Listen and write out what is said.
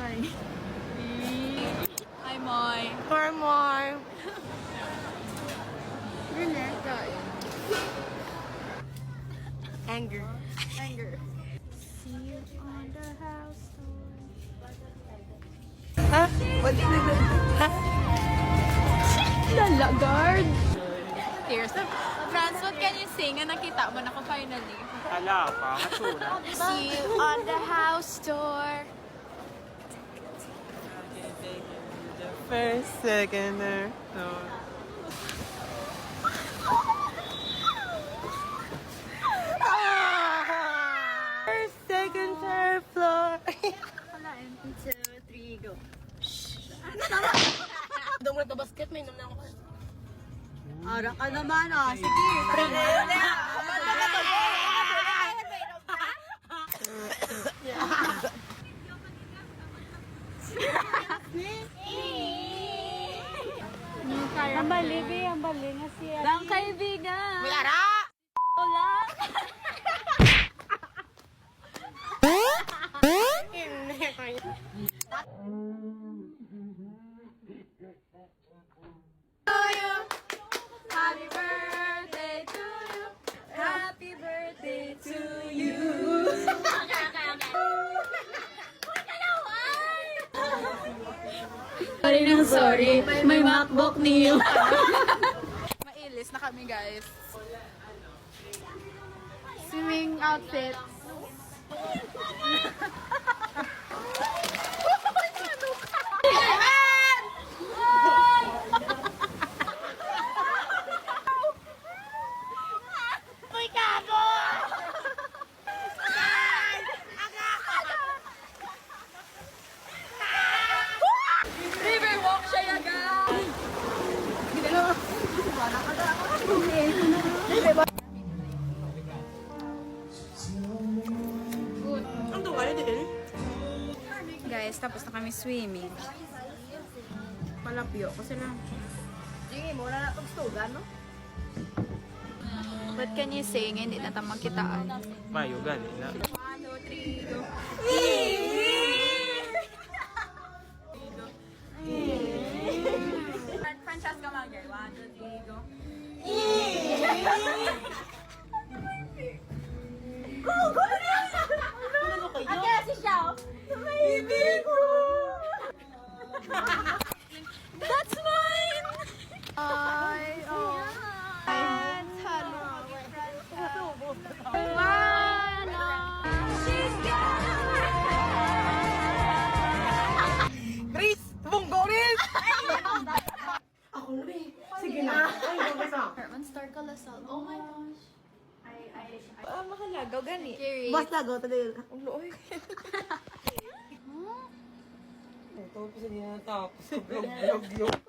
Hi. Hi, Moy. Hi, Moy. Renata. Anger. Anger. See you on the house tour. Ha? What did you do? Ha? Lalagard. Tears. Franz, what can you sing? Nakita mo na ko finally. Hala pa, matsura. See you on the house tour. The first, second, third. First, second, third floor. 1, 2, 3, go. Doon mo nagka-basket, may naman ako. Ara ka naman, ah. Sige. Ang bali, be. Ang bali nga siya. Lang kaibigan. May ara! Wala. Happy birthday to you. Happy birthday to you. Sorry ng sorry. May MacBook niyo. Mailis na kami, guys. Swimming outfits. Riverwalk siya yaga. Ang tuwa din. Guys, tapos na kami swimming. Palapyo ko sila. Sige, muna na itong stugan, no? What can you sing? Hindi na tayo magkitaan. Mayo, gani na. 1, 2, 3, go. Franchise ka mag 1, 2, 3, go. Agad si Xiao. That's mine! Ay, oh. Friends, hello. Wala. She's Chris! Bunggo rin! Ako na eh. Sige na. Ay, bunggo sa. Herman Star Kalasal. Oh my gosh. Makalagaw gani. Kiri. Basta go tadi. Ang looy. Ito pa sa niya tapos. Vlog.